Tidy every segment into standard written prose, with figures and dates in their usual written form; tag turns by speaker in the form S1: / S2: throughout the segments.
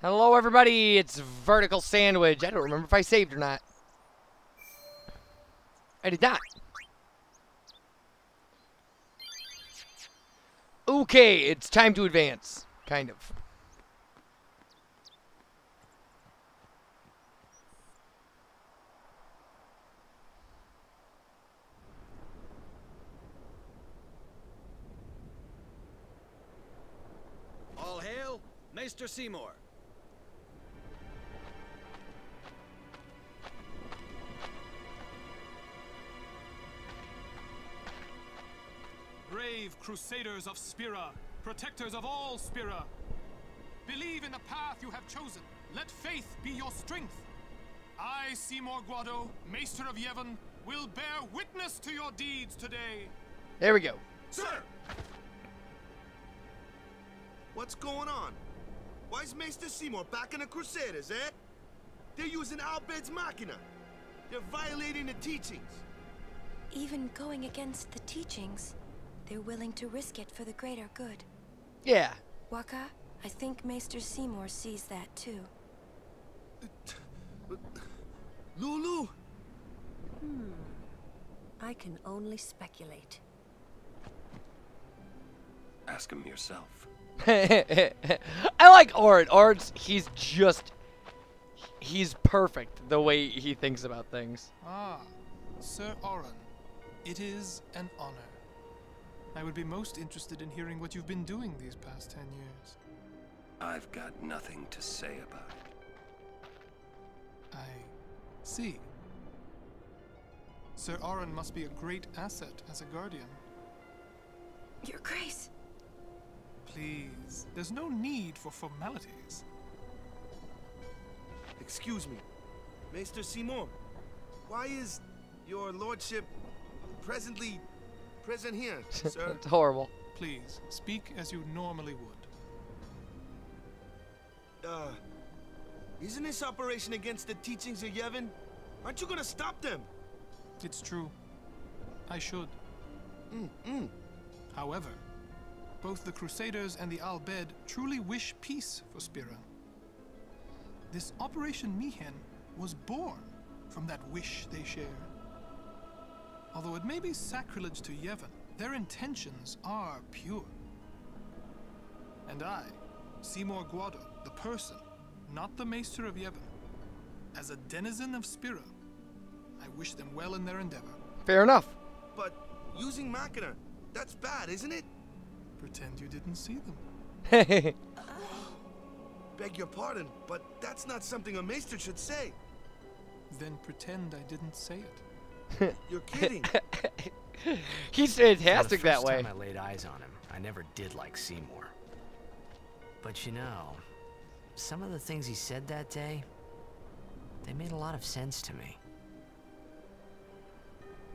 S1: Hello, everybody. It's Vertical Sandwich. I don't remember if I saved or not. I did not. Okay, it's time to advance. Kind of.
S2: All hail, Maester Seymour.
S3: Brave Crusaders of Spira, protectors of all Spira. Believe in the path you have chosen. Let faith be your strength. I, Seymour Guado, Maester of Yevon, will bear witness to your deeds today.
S1: There we go.
S4: Sir! What's going on? Why is Maester Seymour backing the Crusaders, eh? They're using Albed's Machina. They're violating the teachings.
S5: Even going against the teachings, they're willing to risk it for the greater good.
S1: Yeah.
S5: Waka, I think Maester Seymour sees that too.
S4: Lulu?
S5: I can only speculate.
S6: Ask him yourself.
S1: I like Ord. Ord's, he's perfect the way he thinks about things.
S3: Ah, Sir Oren, it is an honor. I would be most interested in hearing what you've been doing these past 10 years.
S6: I've got nothing to say about it.
S3: I see. Sir Oren must be a great asset as a guardian.
S5: Your Grace!
S3: Please, there's no need for formalities.
S4: Excuse me. Maester Seymour, why is your lordship present here, sir?
S1: It's horrible.
S3: Please, speak as you normally would.
S4: Isn't this operation against the teachings of Yevon? Aren't you gonna stop them?
S3: It's true. I should. However, both the Crusaders and the Albed truly wish peace for Spira. This Operation Mihen was born from that wish they share. Although it may be sacrilege to Yevon, their intentions are pure. And I, Seymour Guado, the person, not the Maester of Yevon, as a denizen of Spira, I wish them well in their endeavor.
S1: Fair enough.
S4: But using Machina, that's bad, isn't it?
S3: Pretend you didn't see them.
S4: Beg your pardon, but that's not something a Maester should say.
S3: Then pretend I didn't say it.
S4: You're kidding.
S1: He's fantastic that
S7: The
S1: way.
S7: first time I laid eyes on him, I never did like Seymour. But you know, some of the things he said that day, they made a lot of sense to me.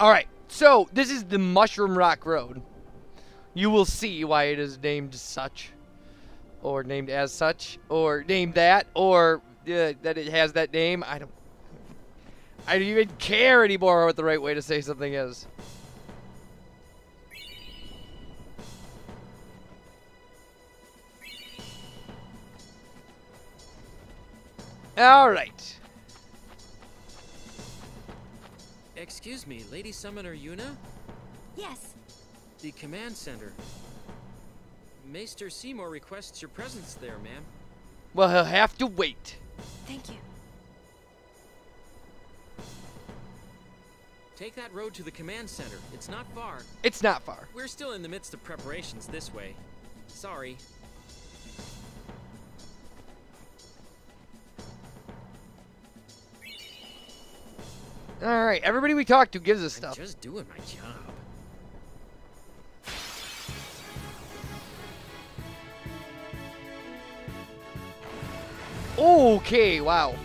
S1: Alright, so this is the Mushroom Rock Road. You will see why it is named such, or named as such, or named that, or that it has that name. I don't even care anymore what the right way to say something is. Alright.
S8: Excuse me, Lady Summoner Yuna?
S5: Yes,
S8: The command center. Maester Seymour requests your presence there, ma'am.
S1: Well, he'll have to wait.
S5: thank you.
S8: Take that road to the command center. It's not far.
S1: It's not far.
S8: We're still in the midst of preparations this way. Sorry.
S1: Alright, everybody we talk to gives us
S8: I'm
S1: stuff.
S8: just doing my job.
S1: Okay, wow.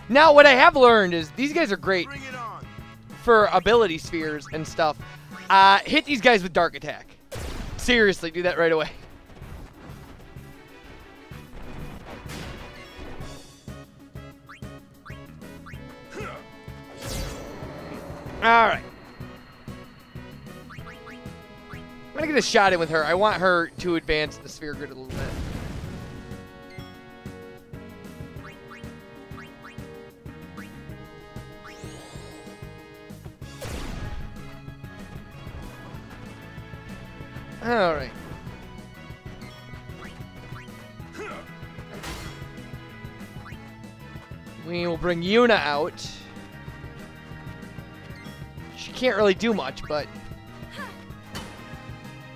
S1: Now, what I have learned is these guys are great
S4: Bring it on.
S1: for ability spheres and stuff. Hit these guys with Dark Attack. Seriously, do that right away. Alright. I'm gonna get a shot in with her. I want her to advance the sphere grid a little bit. All right. We will bring Yuna out. She can't really do much, but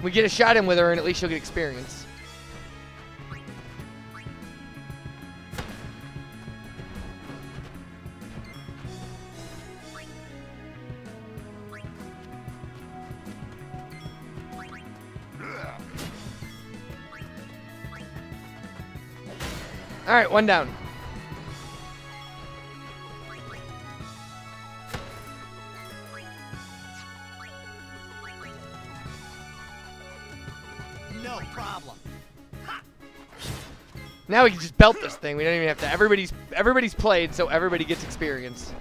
S1: we get a shot in with her, and at least she'll get experience. All right, one down.
S7: No problem.
S1: Now we can just belt this thing. We don't even have to. Everybody's played, so everybody gets experience.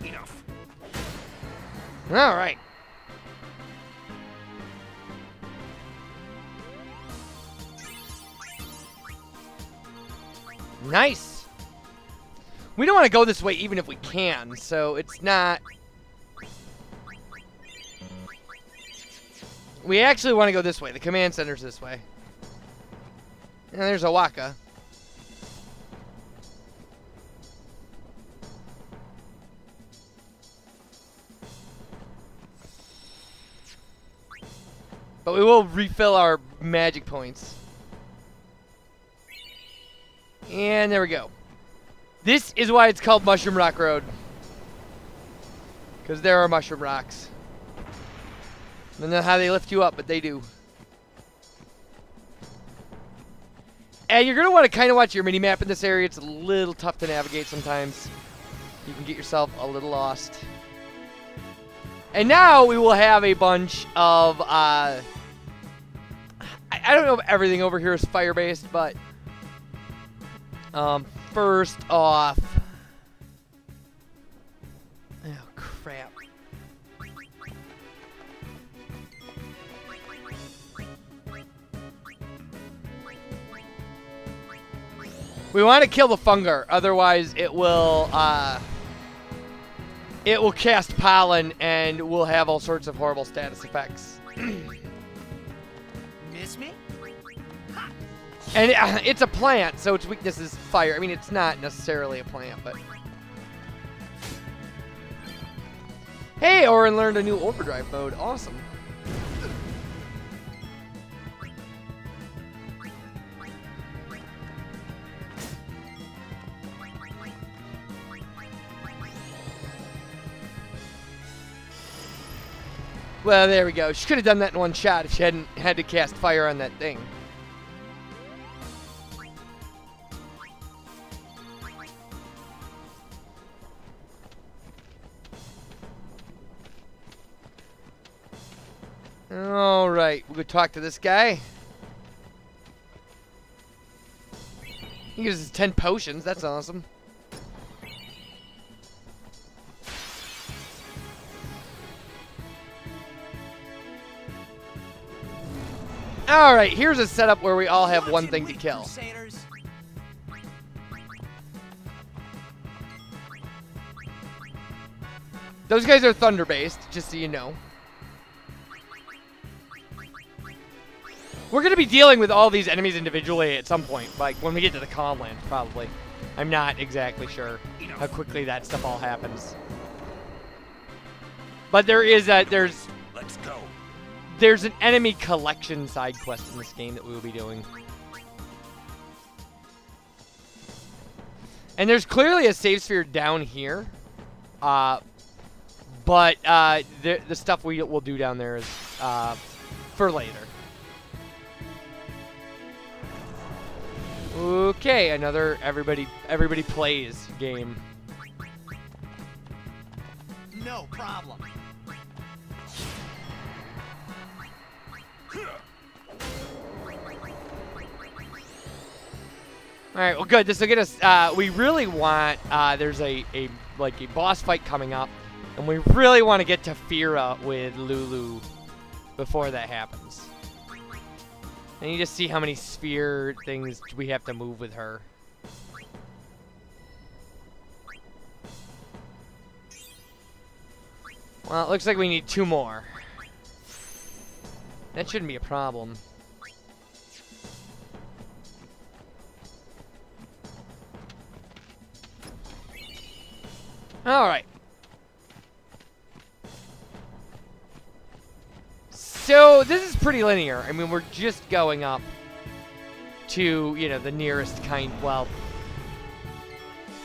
S6: Enough.
S1: All right. Nice. We don't want to go this way even if we can, so it's not... We actually want to go this way. The command center's this way. And there's Awaka. But we will refill our magic points. And there we go. This is why it's called Mushroom Rock Road. Because there are mushroom rocks. I don't know how they lift you up, but they do. And you're going to want to kind of watch your mini-map in this area. It's a little tough to navigate sometimes. You can get yourself a little lost. And now we will have a bunch of... I don't know if everything over here is fire-based, but... first off... Oh, crap. We want to kill the fungar, otherwise it will cast pollen and will have all sorts of horrible status effects.
S7: Miss me?
S1: And it's a plant, so its weakness is fire. I mean, it's not necessarily a plant, but... Hey, Orin learned a new overdrive mode. Awesome. Well, there we go. She could have done that in one shot if she hadn't had to cast fire on that thing. All right, we'll go talk to this guy. He uses 10 potions. That's awesome. All right, here's a setup where we all have one thing to kill. Those guys are thunder-based, just so you know. We're going to be dealing with all these enemies individually at some point, like when we get to the Calmlands, probably. I'm not exactly sure how quickly that stuff all happens. But there is a,
S6: Let's go.
S1: There's an enemy collection side quest in this game that we will be doing. And there's clearly a save sphere down here. But the stuff we will do down there is for later. Okay, another everybody plays game.
S7: No problem.
S1: All right, well, good. This will get us. We really want. There's a boss fight coming up, and we really want to get to Fira with Lulu before that happens. And you just see how many sphere things we have to move with her. Well, it looks like we need 2 more. That shouldn't be a problem. Alright. So, this is pretty linear. I mean, we're just going up to, you know, the nearest kind. Well,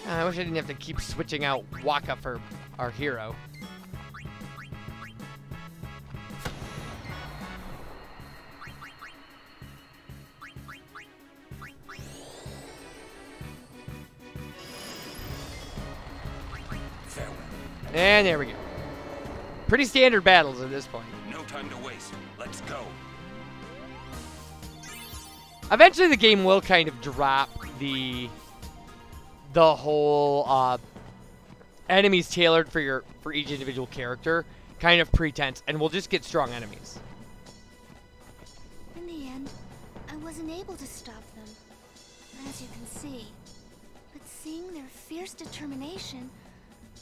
S1: I wish I didn't have to keep switching out Waka for our hero. And there we go. Pretty standard battles at this point.
S6: No time to waste. Let's go.
S1: Eventually the game will kind of drop the whole enemies tailored for each individual character kind of pretense, and we'll just get strong enemies.
S9: In the end, I wasn't able to stop them, as you can see. But seeing their fierce determination,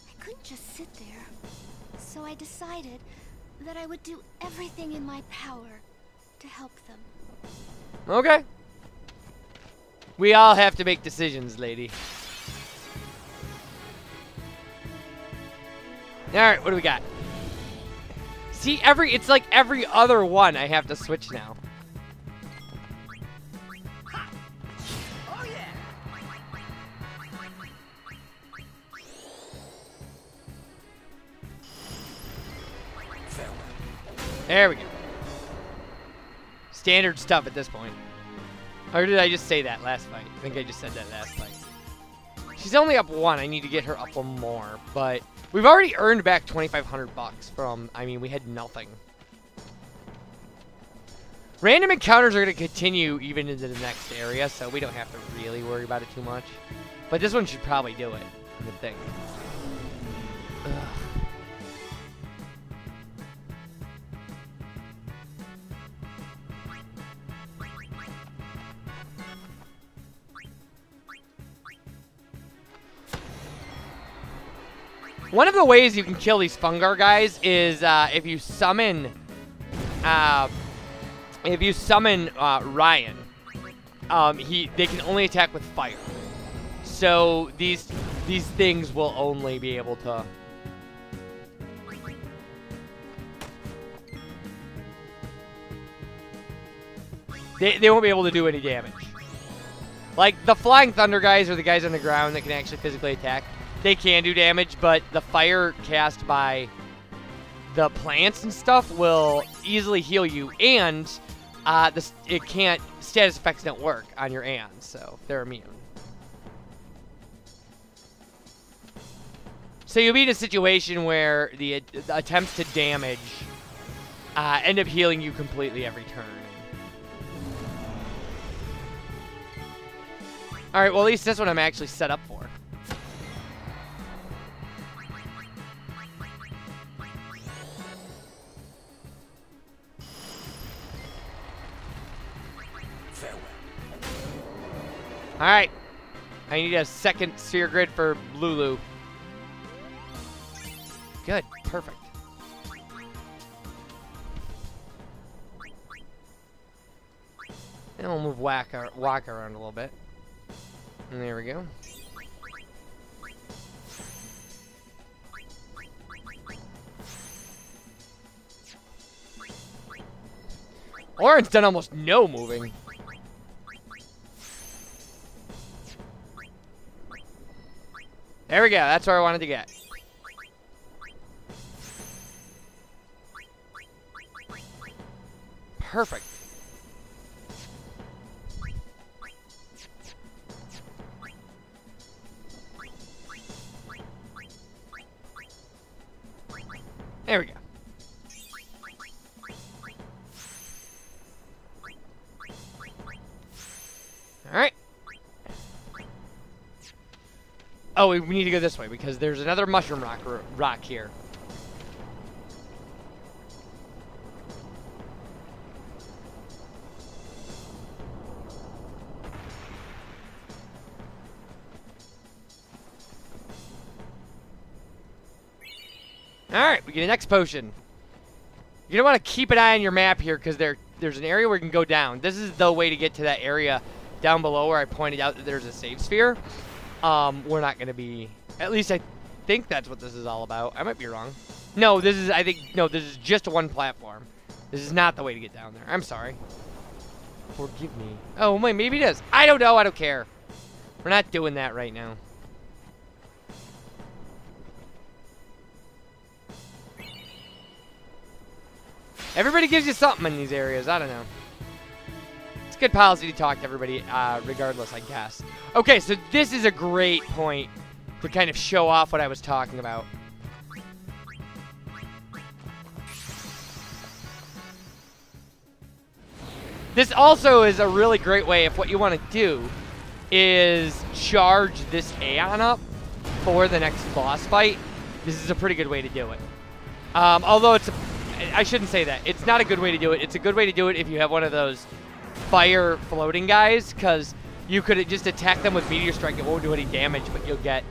S9: I couldn't just sit there. So I decided that I would do everything in my power to help them.
S1: Okay. We all have to make decisions, lady. Alright, what do we got? See, it's like every other one I have to switch now.
S2: Oh yeah.
S1: There we go. Standard stuff at this point. Or did I just say that last fight? I think I just said that last fight. She's only up 1. I need to get her up 1 more. But we've already earned back 2,500 bucks from, I mean, we had nothing. Random encounters are going to continue even into the next area, so we don't have to really worry about it too much. But this one should probably do it, I would think. Ugh. One of the ways you can kill these Fungar guys is if you summon Ryan. They can only attack with fire. So these things will only be able to. They won't be able to do any damage. Like the Flying Thunder guys are the guys on the ground that can actually physically attack. They can do damage, but the fire cast by the plants and stuff will easily heal you, and status effects don't work on your Ann, so they're immune. So you'll be in a situation where the attempts to damage end up healing you completely every turn. Alright, well at least that's what I'm actually set up for. Alright. I need a second sphere grid for Lulu. Good. Perfect. And we'll move Waka around a little bit. And there we go. Oren's done almost no moving. There we go. That's where I wanted to get. Perfect. There we go. All right. Oh, we need to go this way because there's another mushroom rock here. Alright, we get an X potion. You're going to want to keep an eye on your map here because there's an area where you can go down. This is the way to get to that area down below where I pointed out that there's a save sphere. We're not going to be... At least I think that's what this is all about. I might be wrong. No, this is... this is just one platform. This is not the way to get down there. I'm sorry. Forgive me. Oh, wait, maybe it is. I don't know. I don't care. We're not doing that right now. Everybody gives you something in these areas. I don't know. It's good policy to talk to everybody regardless, I guess. Okay, so this is a great point to kind of show off what I was talking about. This also is a really great way if what you want to do is charge this Aeon up for the next boss fight. This is a pretty good way to do it. Although I shouldn't say that. It's not a good way to do it. It's a good way to do it if you have one of those fire floating guys, because you could just attack them with Meteor Strike. It won't do any damage, but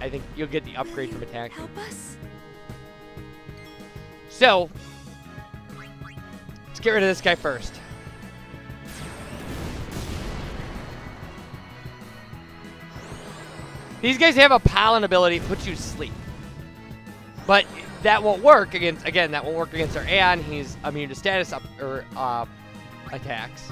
S1: I think you'll get the upgrade from attacking.
S5: Help us?
S1: So, let's get rid of this guy first. These guys have a Pollen ability that puts you to sleep. But that won't work against, again, that won't work against our Aeon. He's immune to status attacks.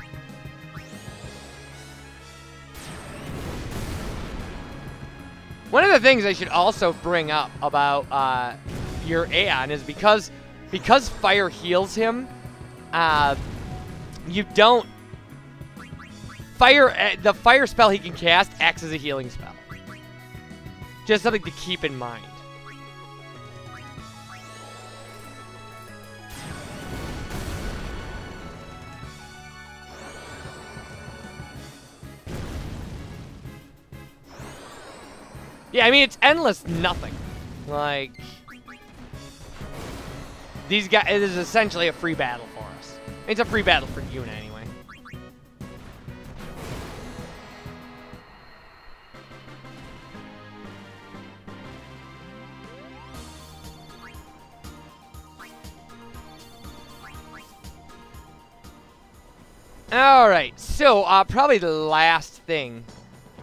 S1: One of the things I should also bring up about your Aeon is because fire heals him, you don't... The fire spell he can cast acts as a healing spell. Just something to keep in mind. Yeah, I mean, it's endless nothing. Like, these guys, it is essentially a free battle for us. It's a free battle for Yuna anyway. Alright, so probably the last thing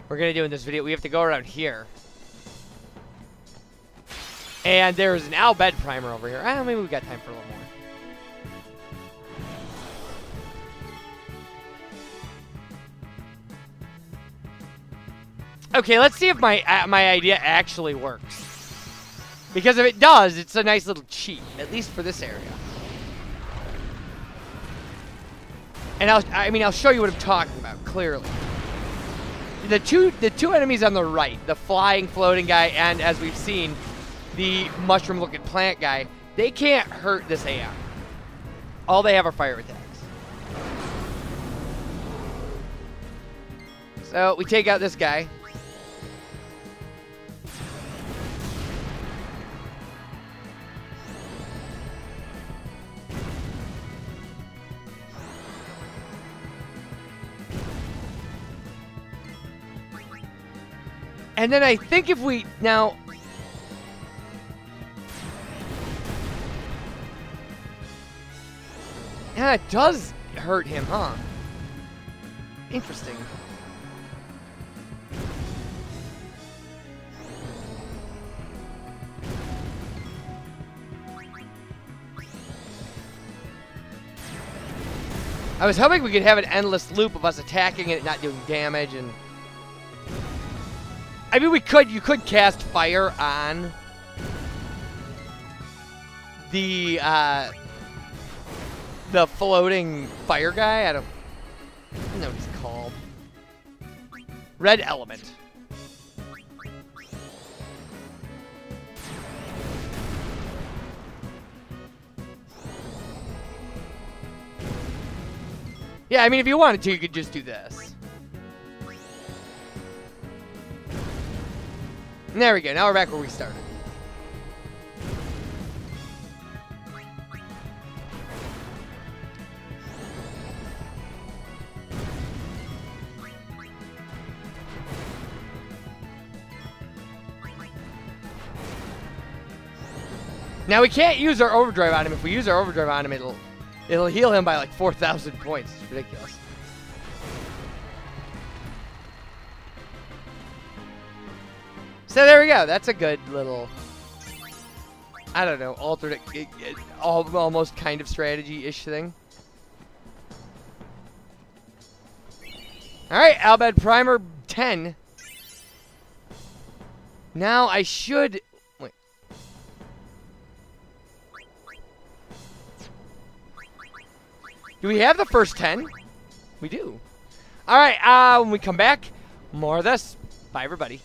S1: we're going to do in this video, we have to go around here. And there's an Al Bhed primer over here. Maybe we've got time for a little more. Okay, let's see if my idea actually works. Because if it does, it's a nice little cheat, at least for this area. And I'll show you what I'm talking about, clearly. The two enemies on the right, the flying, floating guy, and as we've seen, the mushroom-looking plant guy, they can't hurt this Aeon. All they have are fire attacks. So we take out this guy. And then I think if we now... Yeah, it does hurt him, huh? Interesting. I was hoping we could have an endless loop of us attacking it, not doing damage, and... I mean, you could cast fire on the floating fire guy. I don't know what he's called. Red Element. Yeah, I mean, if you wanted to, you could just do this. And there we go. Now we're back where we started. Now we can't use our overdrive on him. If we use our overdrive on him, it'll heal him by like 4,000 points. It's ridiculous. So there we go. That's a good little, I don't know, alternate, almost kind of strategy-ish thing. All right, Albed Primer 10. Now I should, wait. Do we have the first 10? We do. All right, when we come back, more of this. Bye, everybody.